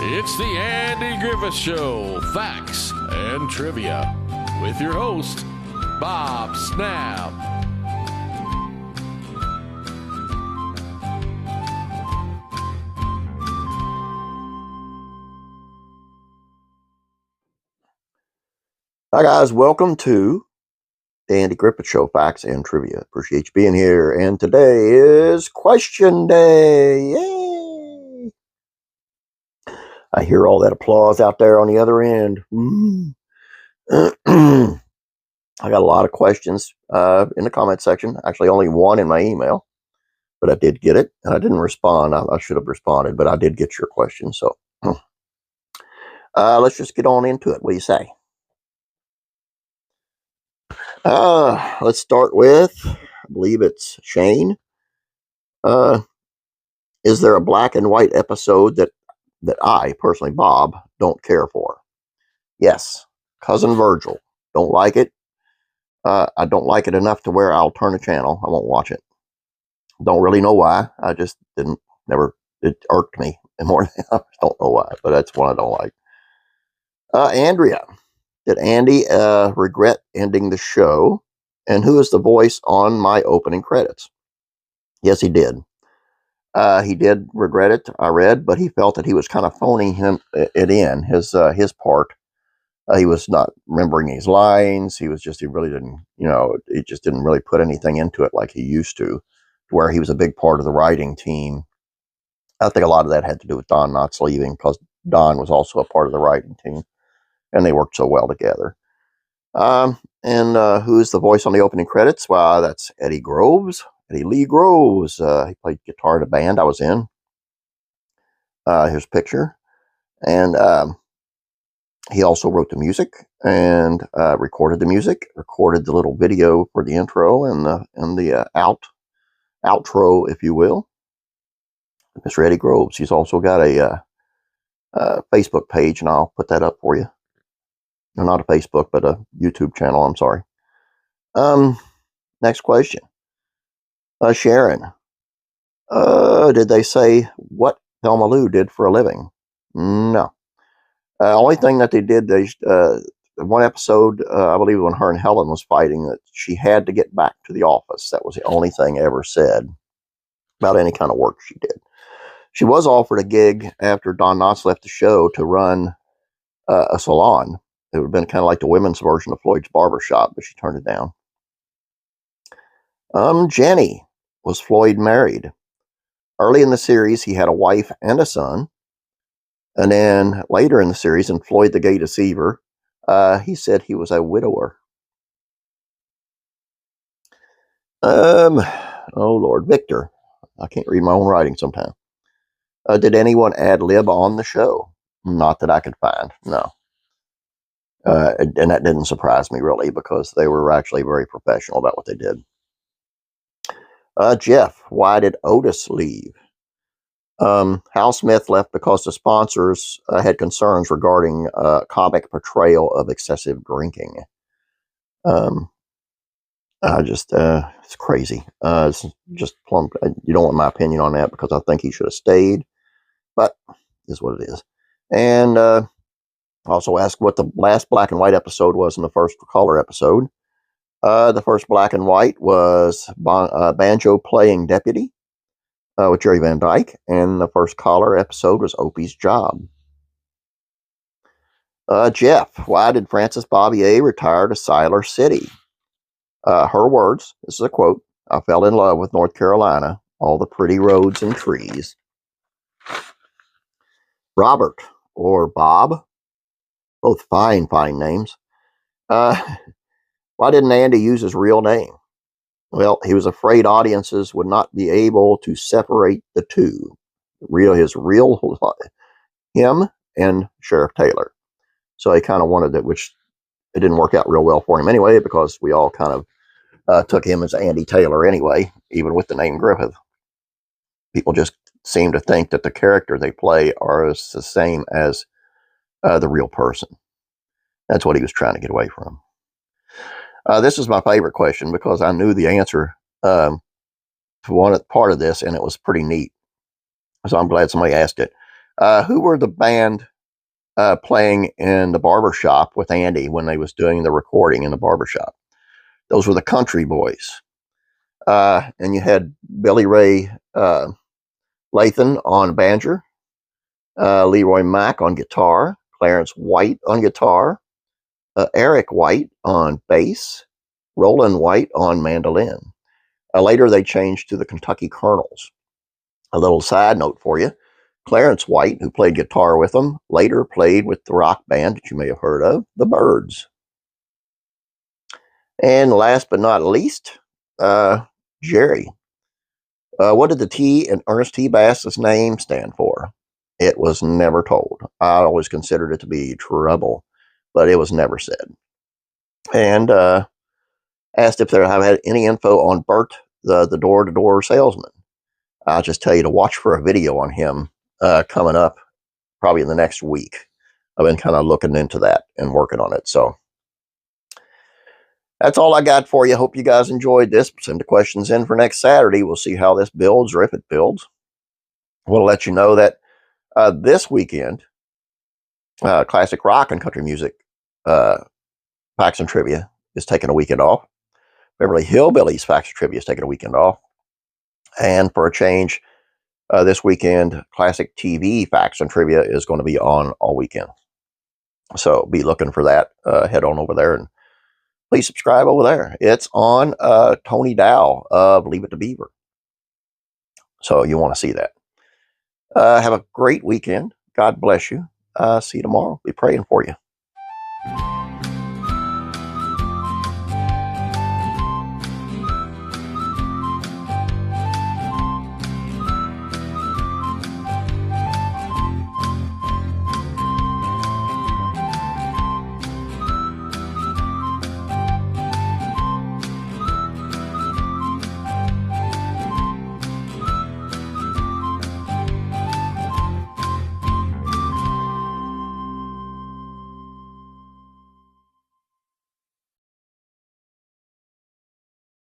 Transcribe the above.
It's the Andy Griffith Show, Facts and Trivia, with your host, Bob Snap. Hi guys, welcome to the Andy Griffith Show, Facts and Trivia. Appreciate you being here. And today is question day. Yay! I hear all that applause out there on the other end. I got a lot of questions in the comment section. Actually, only one in my email, but I did get it. And I didn't respond. I should have responded, but I did get your question. So let's just get on into it. What do you say? Let's start with, I believe it's Shane. Is there a black and white episode that I, personally, Bob, don't care for? Yes. Cousin Virgil. Don't like it. I don't like it enough to where I'll turn the channel. I won't watch it. Don't really know why. I just it irked me more than I don't know why, but that's one I don't like. Andrea. Did Andy regret ending the show? And who is the voice on my opening credits? Yes, he did. He did regret it, I read, but he felt that he was kind of phoning it in, his part. He was not remembering his lines. He really didn't, he just didn't really put anything into it like he used to where he was a big part of the writing team. I think a lot of that had to do with Don Knotts leaving, because Don was also a part of the writing team, and they worked so well together. Who's the voice on the opening credits? Well, that's Eddie Lee Groves. He played guitar in a band I was in. Here's a picture. And he also wrote the music and recorded the music, recorded the little video for the intro and the outro, if you will. Mr. Eddie Groves. He's also got a Facebook page, and I'll put that up for you. No, not a Facebook, but a YouTube channel. I'm sorry. Next question. Sharon. Did they say what Thelma Lou did for a living? No. Only thing that they did, one episode, I believe when her and Helen was fighting, that she had to get back to the office. That was the only thing ever said about any kind of work she did. She was offered a gig after Don Knotts left the show to run a salon. It would have been kind of like the women's version of Floyd's Barbershop, but she turned it down. Jenny. Was Floyd married? Early in the series, he had a wife and a son. And then later in the series, in Floyd the Gay Deceiver, he said he was a widower. Oh, Lord. Victor. I can't read my own writing sometimes. Did anyone ad lib on the show? Not that I could find, no. And that didn't surprise me, really, because they were actually very professional about what they did. Jeff, why did Otis leave? Hal Smith left because the sponsors had concerns regarding comic portrayal of excessive drinking. It's crazy. It's just plumb. You don't want my opinion on that, because I think he should have stayed, but it is what it is. And also asked what the last black and white episode was in the first color episode. The first black and white was Banjo Playing Deputy with Jerry Van Dyke, and the first color episode was Opie's Job. Jeff, why did Frances Bobbier retire to Siler City? Her words, this is a quote, I fell in love with North Carolina, all the pretty roads and trees. Robert, or Bob, both fine names. Why didn't Andy use his real name? Well, he was afraid audiences would not be able to separate the two. Him and Sheriff Taylor. So he kind of wanted it, which it didn't work out real well for him anyway, because we all kind of took him as Andy Taylor anyway, even with the name Griffith. People just seem to think that the character they play are the same as the real person. That's what he was trying to get away from. This is my favorite question, because I knew the answer to one part of this, and it was pretty neat. So I'm glad somebody asked it. Who were the band playing in the barber shop with Andy when they was doing the recording in the barber shop? Those were the Country Boys. And you had Billy Ray Lathan on banjo, Leroy Mack on guitar, Clarence White on guitar, Eric White on bass, Roland White on mandolin. Later, they changed to the Kentucky Colonels. A little side note for you. Clarence White, who played guitar with them, later played with the rock band that you may have heard of, the Byrds. And last but not least, Jerry. What did the T in Ernest T. Bass's name stand for? It was never told. I always considered it to be trouble, but it was never said. And asked if they have had any info on Bert, the door-to-door salesman. I'll just tell you to watch for a video on him coming up probably in the next week. I've been kind of looking into that and working on it. So that's all I got for you. Hope you guys enjoyed this. Send the questions in for next Saturday. We'll see how this builds or if it builds. We'll let you know that this weekend, classic rock and country music facts and trivia is taking a weekend off. Beverly Hillbillies facts and trivia is taking a weekend off. And for a change, this weekend, classic TV facts and trivia is going to be on all weekend. So be looking for that. Head on over there and please subscribe over there. It's on Tony Dow of Leave It to Beaver. So you want to see that. Have a great weekend. God bless you. See you tomorrow. Be praying for you.